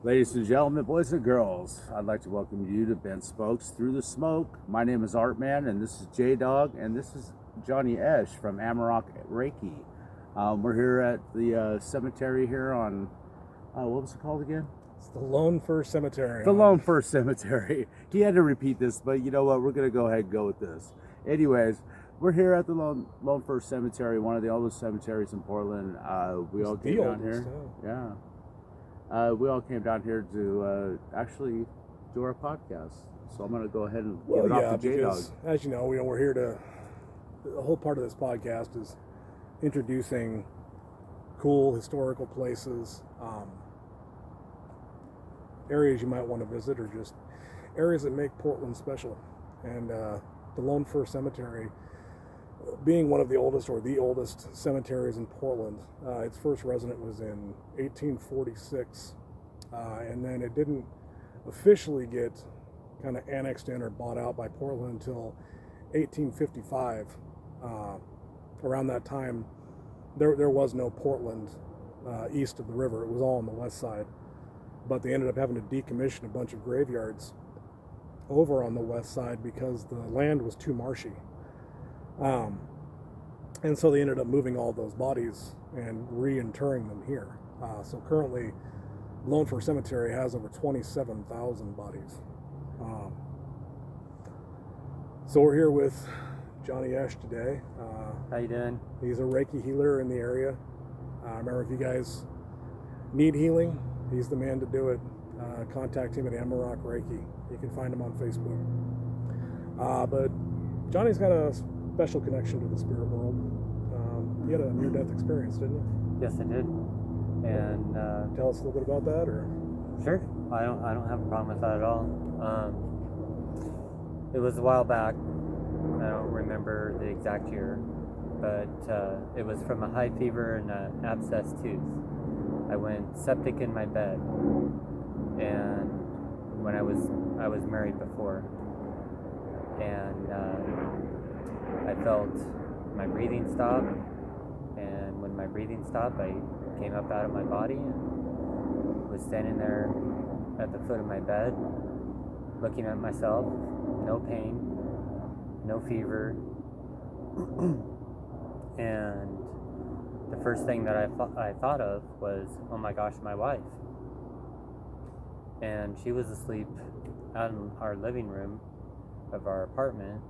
Ladies and gentlemen, boys and girls, I'd like to welcome you to Ben Spokes Through the Smoke. My name is Artman, and this is J-Dog, and this is Johnny Esch from Amarok Reiki. We're here at the cemetery here on, what was it called again? It's the Lone Fir Cemetery. The Lone Fir Cemetery. He had to repeat this, but you know what? We're going to go ahead and go with this. Anyways, we're here at the Lone Fir Cemetery, one of the oldest cemeteries in Portland. We all came down here. Yeah. We all came down here to actually do our podcast. So I'm going to go ahead and give it off to J-Dog. As you know, we're here to, the whole part of this podcast is introducing cool historical places, areas you might want to visit, or just areas that make Portland special. And the Lone Fir Cemetery, being one of the oldest or the oldest cemeteries in Portland, its first resident was in 1846, and then it didn't officially get kind of annexed in or bought out by Portland until 1855. Around that time, there was no Portland east of the river. It was all on the west side, but they ended up having to decommission a bunch of graveyards over on the west side because the land was too marshy. And so they ended up moving all those bodies and reinterring them here. So currently, Lone Fir Cemetery has over 27,000 bodies. So we're here with Johnny Esch today. How you doing? He's a Reiki healer in the area. Remember, if you guys need healing, he's the man to do it. Contact him at Amarok Reiki. You can find him on Facebook. But Johnny's got a special connection to the spirit world. You had a near-death experience, didn't you? Yes, I did. And Tell us a little bit about that, or sure, I don't have a problem with that at all. It was a while back. I don't remember the exact year, but it was from a high fever and an abscessed tooth. I went septic in my bed, and when I was married before, and I felt my breathing stop, and when my breathing stopped, I came up out of my body and was standing there at the foot of my bed, looking at myself, no pain, no fever, and the first thing that I thought of was, oh my gosh, my wife. And she was asleep out in our living room of our apartment,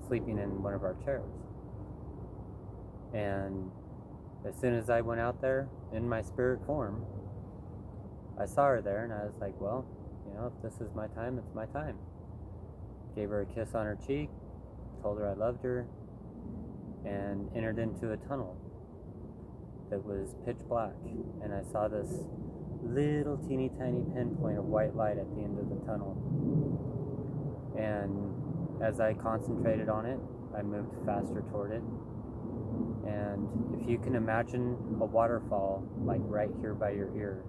sleeping in one of our chairs. And as soon as I went out there in my spirit form, I saw her there, and I was like, well, you know, if this is my time, it's my time. Gave her a kiss on her cheek, told her I loved her, and entered into a tunnel that was pitch black. And I saw this little teeny tiny pinpoint of white light at the end of the tunnel. And as I concentrated on it, I moved faster toward it. And if you can imagine a waterfall, like right here by your ear,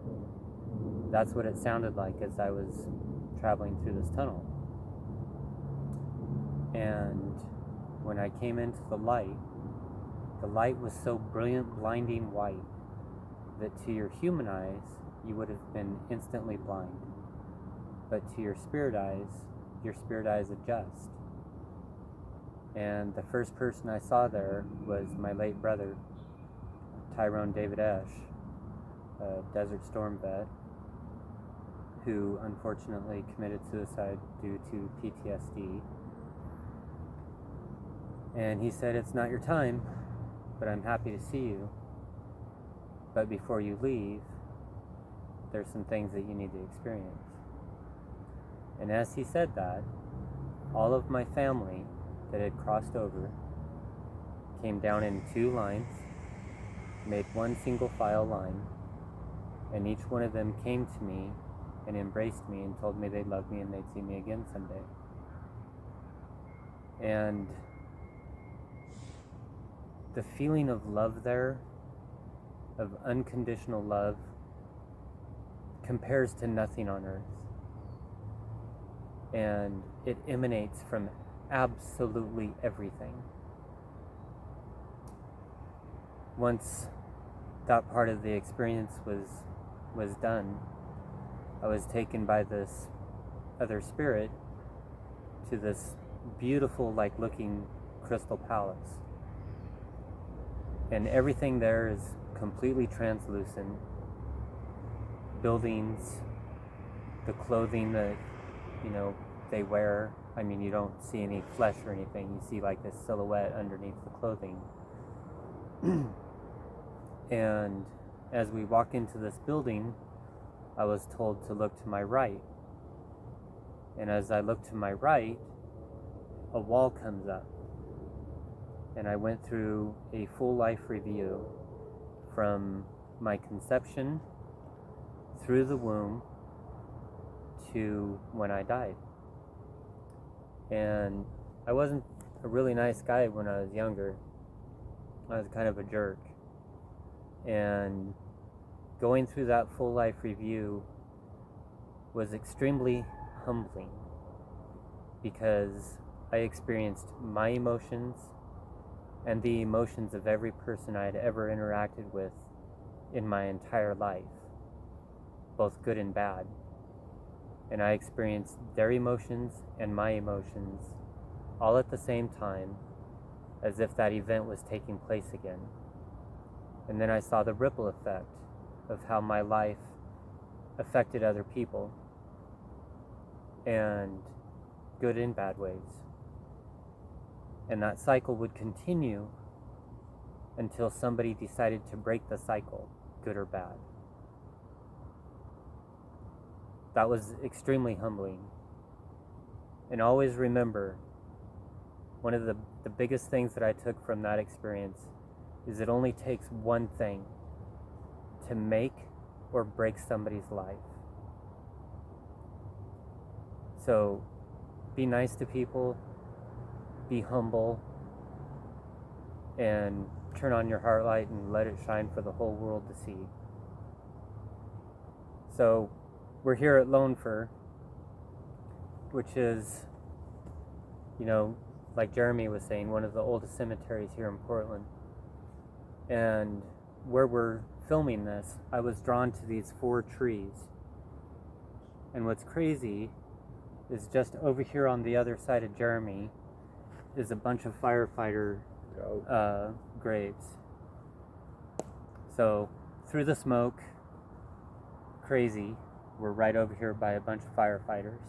that's what it sounded like as I was traveling through this tunnel. And when I came into the light was so brilliant, blinding white that to your human eyes, you would have been instantly blind. But to your spirit eyes adjust. And the first person I saw there was my late brother, Tyrone David Esch, a Desert Storm vet, who unfortunately committed suicide due to PTSD. And he said, it's not your time, but I'm happy to see you. But before you leave, there's some things that you need to experience. And as he said that, all of my family that had crossed over came down in two lines, made one single file line, and each one of them came to me and embraced me and told me they loved me and they'd see me again someday. And the feeling of love there, of unconditional love, compares to nothing on earth. And it emanates from absolutely everything. Once that part of the experience was done, I was taken by this other spirit to this beautiful, like looking crystal palace. And everything there is completely translucent. Buildings, the clothing that, they wear. I mean, you don't see any flesh or anything. You see like this silhouette underneath the clothing. And as we walk into this building, I was told to look to my right. And as I look to my right, a wall comes up. And I went through a full life review from my conception through the womb to when I died. And I wasn't a really nice guy when I was younger. I was kind of a jerk. And going through that full life review was extremely humbling because I experienced my emotions and the emotions of every person I had ever interacted with in my entire life, both good and bad. And I experienced their emotions and my emotions all at the same time, as if that event was taking place again. And then I saw the ripple effect of how my life affected other people, and good and bad ways. And that cycle would continue until somebody decided to break the cycle, good or bad. That was extremely humbling. And always remember, one of the biggest things that I took from that experience is it only takes one thing to make or break somebody's life. So be nice to people, be humble, and turn on your heart light and let it shine for the whole world to see. So we're here at Lone Fir, which is, like Jeremy was saying, one of the oldest cemeteries here in Portland. And where we're filming this, I was drawn to these 4 trees. And what's crazy is just over here on the other side of Jeremy is a bunch of firefighter graves. So through the smoke, crazy, we're right over here by a bunch of firefighters.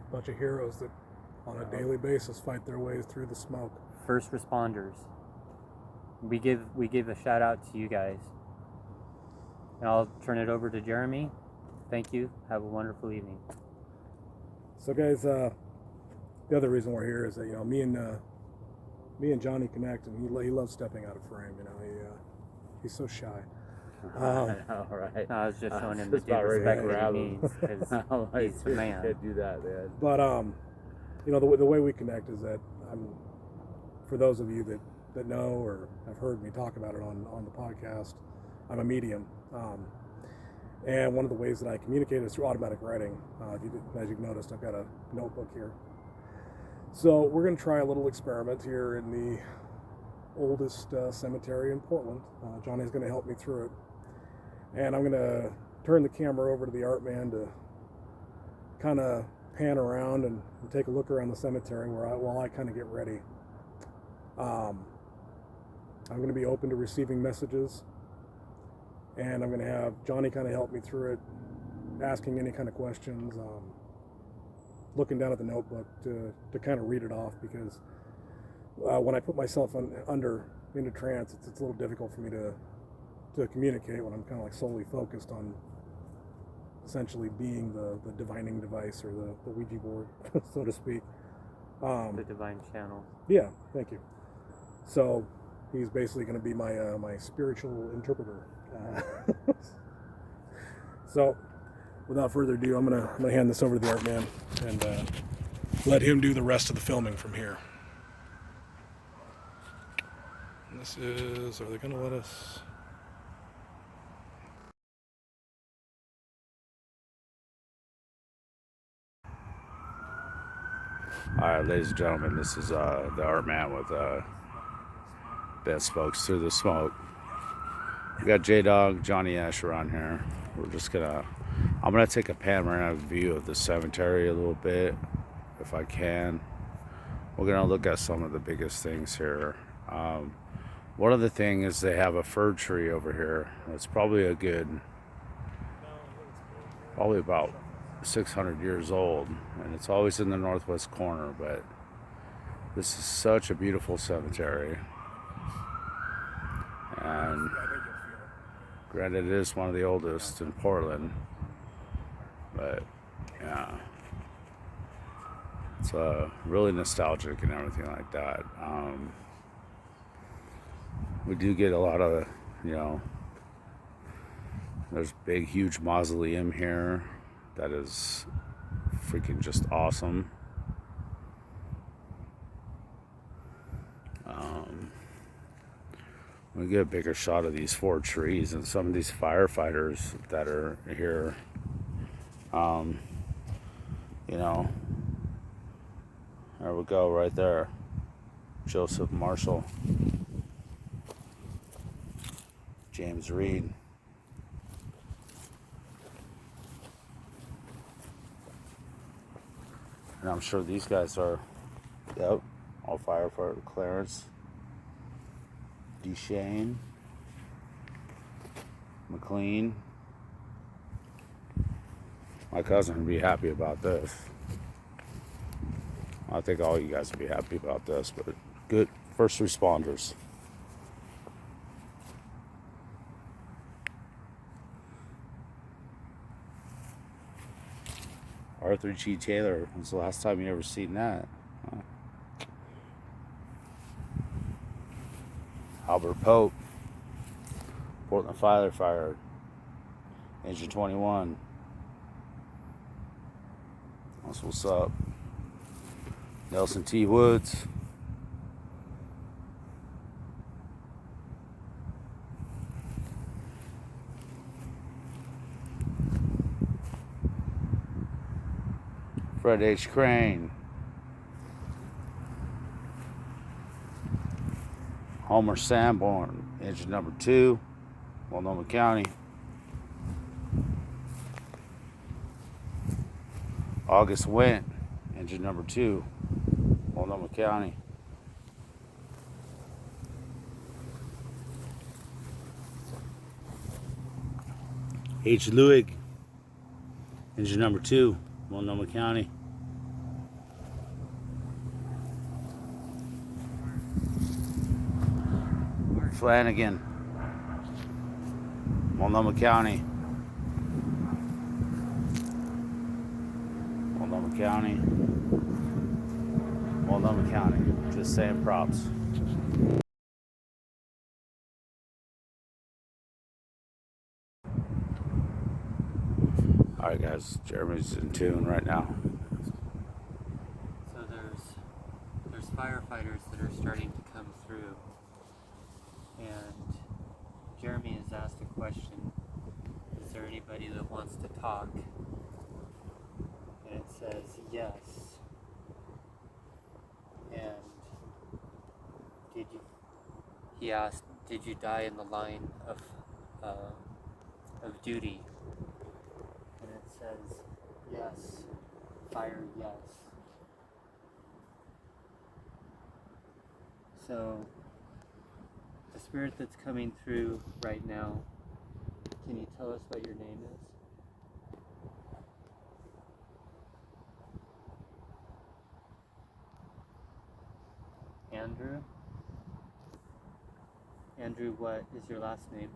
A bunch of heroes that on a daily basis fight their way through the smoke. First responders. We give a shout out to you guys. And I'll turn it over to Jeremy. Thank you. Have a wonderful evening. So guys, the other reason we're here is that me and Johnny connect, and he loves stepping out of frame. He's so shy. All right. I was just showing him the due respect that he needs because he's the man. Can't do that, man. But the way we connect is that for those of you that know or have heard me talk about it on the podcast, I'm a medium. And one of the ways that I communicate is through automatic writing. As you've noticed, I've got a notebook here. So we're going to try a little experiment here in the oldest cemetery in Portland. Johnny's going to help me through it. And I'm going to turn the camera over to the art man to kind of pan around and take a look around the cemetery while I kind of get ready. I'm going to be open to receiving messages. And I'm going to have Johnny kind of help me through it, asking any kind of questions, looking down at the notebook to kind of read it off, because when I put myself into trance, it's a little difficult for me to communicate when I'm kind of like solely focused on essentially being the divining device or the Ouija board, so to speak. The divine channel. Yeah, thank you. So he's basically going to be my spiritual interpreter. So without further ado, I'm gonna hand this over to the art man and let him do the rest of the filming from here. And are they gonna let us? All right, ladies and gentlemen, this is the art man with best folks through the smoke. We got J-Dog, Johnny Esch around here. We're just gonna I'm going to take a panoramic view of the cemetery a little bit, if I can. We're going to look at some of the biggest things here. One of the things is they have a fir tree over here. It's probably probably about 600 years old, and it's always in the northwest corner, but this is such a beautiful cemetery. And granted, it is one of the oldest in Portland, but yeah, it's really nostalgic and everything like that. We do get a lot of, there's big, huge mausoleum here that is freaking just awesome. We get a bigger shot of these 4 trees and some of these firefighters that are here. There we go, right there. Joseph Marshall, James Reed. And I'm sure these guys are, yep, all firefighter. Clarence Duchesne, McLean. My cousin would be happy about this. I think all you guys would be happy about this, but good first responders. Arthur G. Taylor, when's the last time you ever seen that? Albert Pope, Portland firefighter, Engine 21. That's what's up. Nelson T. Woods. Fred H. Crane. Homer Sanborn, engine number 2, Multnomah County. August Wendt, engine number 2, Multnomah County. H. Lewig, engine number 2, Multnomah County. Flanagan, Multnomah County. Multnomah County. Multnomah County. Just saying props. Alright guys, Jeremy's in tune right now. So there's firefighters that are starting to come through, and Jeremy has asked a question: is there anybody that wants to talk? And it says yes. And he asked, did you die in the line of duty? And it says yes, fire yes. So the spirit that's coming through right now, can you tell us what your name is? Andrew? Andrew, what is your last name?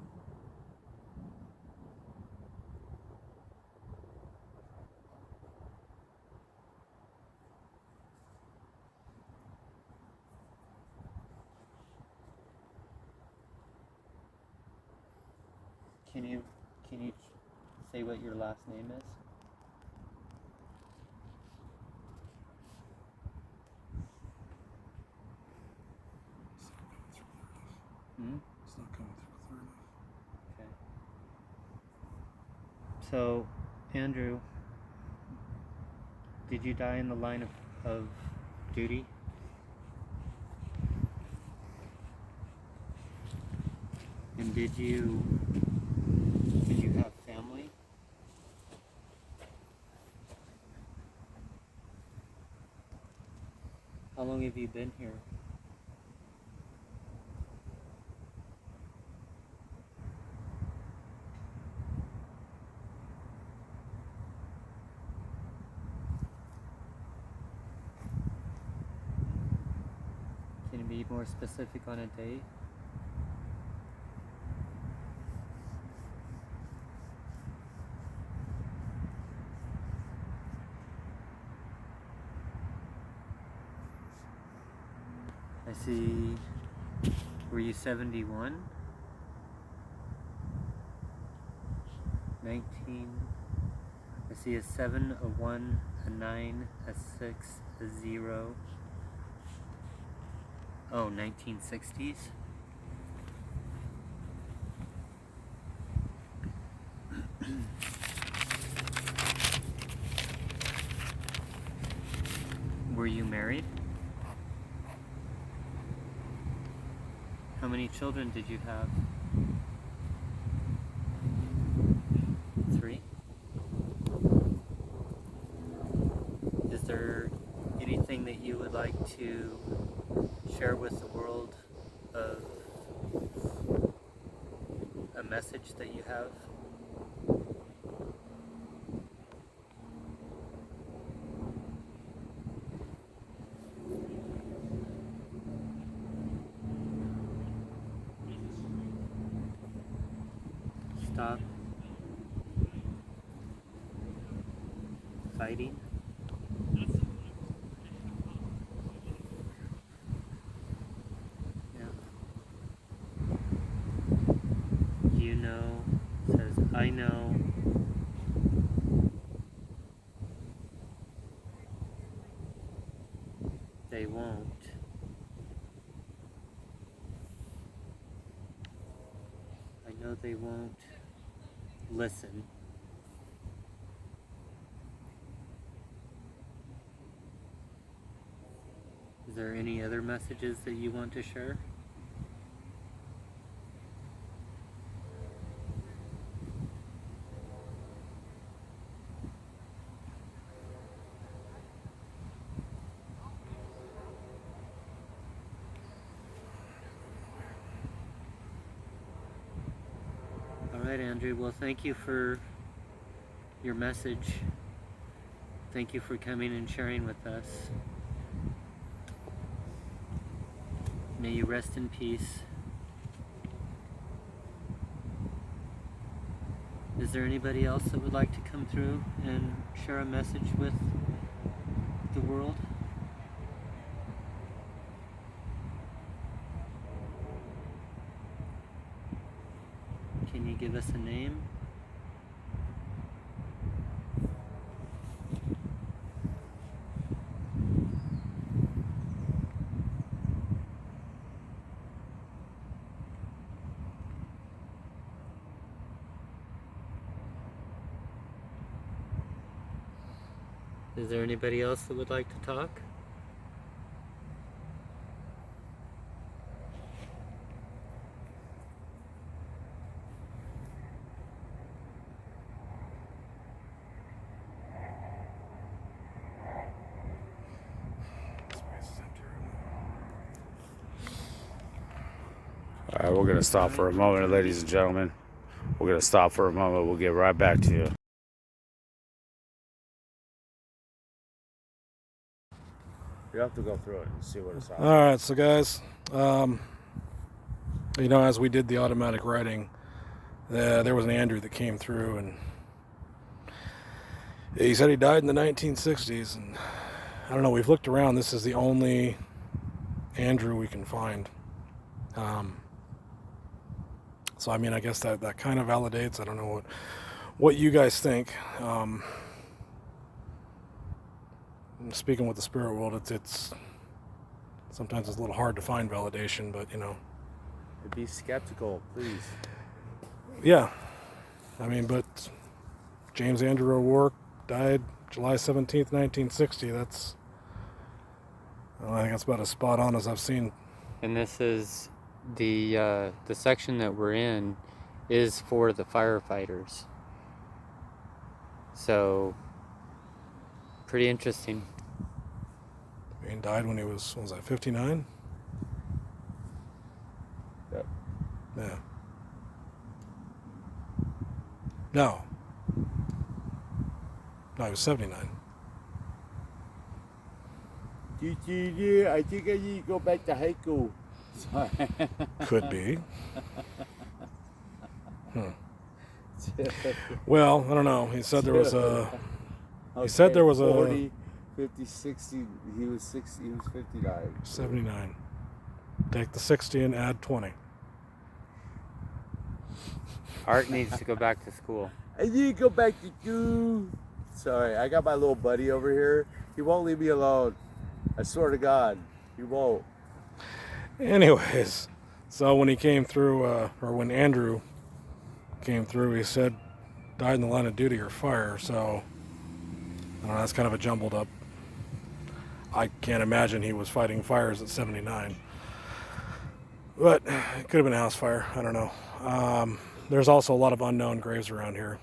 Can you say what your last name is? It's not coming through clear enough. Okay. So, Andrew, did you die in the line of duty? And did you have family? How long have you been here? Can you be more specific on a date? I see. Were you 71? 19. I see a 7, a 1, a 9, a 6, a 0. Oh, 1960s. Were you married? How many children did you have? 3? Is there anything that you would like to share with the world of a message that you have? Stop fighting. Yeah. You know, says I know. They won't. I know they won't listen. Is there any other messages that you want to share? All right, Andrew. Well, thank you for your message. Thank you for coming and sharing with us. May you rest in peace. Is there anybody else that would like to come through and share a message with the world? Can you give us a name? Is there anybody else that would like to talk? All right, we're going to stop for a moment, ladies and gentlemen. We're going to stop for a moment. We'll get right back to you. You have to go through it and see what it's All right, so guys, you know, as we did the automatic writing, there was an Andrew that came through, and he said he died in the 1960s, and I don't know, we've looked around. This is the only Andrew we can find. So I mean, I guess that kind of validates. I don't know what you guys think. Speaking with the spirit world, it's sometimes it's a little hard to find validation, but you know. Be skeptical, please. Yeah, I mean, but James Andrew O'Rourke died July 17th, 1960. I think that's about as spot on as I've seen. And this is the section that we're in is for the firefighters. So pretty interesting. He died when he was, what was that, 59? Yep. Yeah. No. No, he was 79. I think I need to go back to high school. Sorry. Could be. Well, I don't know. He said there was a... He said there was 40, 50, 60. He was 60. He was 59. 79. Take the 60 and add 20. Art needs to go back to school. I need to go back to school. Sorry, I got my little buddy over here. He won't leave me alone. I swear to God, he won't. Anyways, so when he came through, or when Andrew came through, he said, died in the line of duty or fire, so I don't know, that's kind of a jumbled up. I can't imagine he was fighting fires at 79. But it could have been a house fire, I don't know. There's also a lot of unknown graves around here,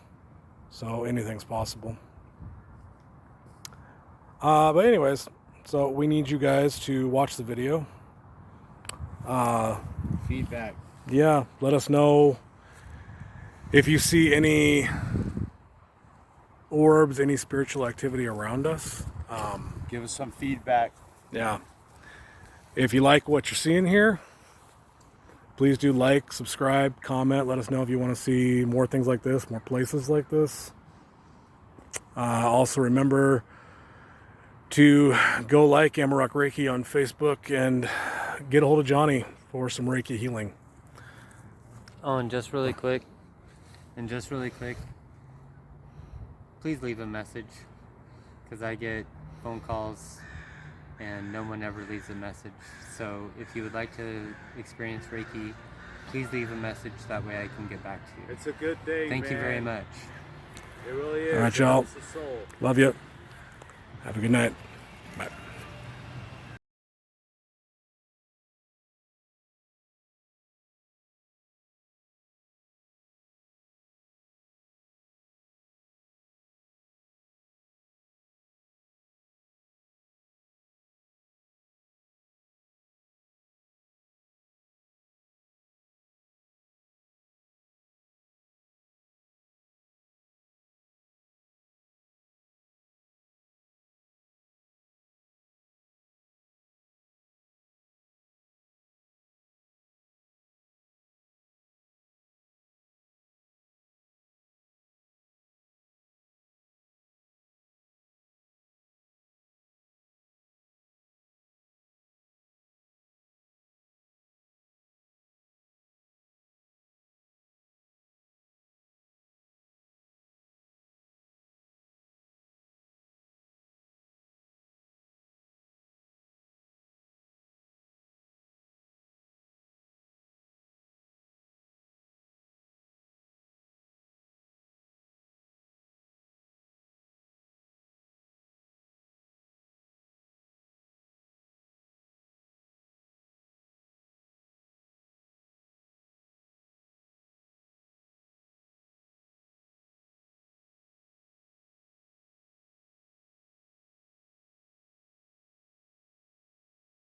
so anything's possible. But anyways, so we need you guys to watch the video. Feedback. Yeah, let us know if you see any orbs, any spiritual activity around us. Give us some feedback. Yeah. If you like what you're seeing here, please do like, subscribe, comment. Let us know if you want to see more things like this, more places like this. Also remember to go like Amarok Reiki on Facebook and get a hold of Johnny for some Reiki healing. Oh, and just really quick, please leave a message, because I get phone calls and no one ever leaves a message. So if you would like to experience Reiki, please leave a message. That way I can get back to you. It's a good thing. Thank you very much. It really is. All right, y'all. It's the soul. Love you. Have a good night.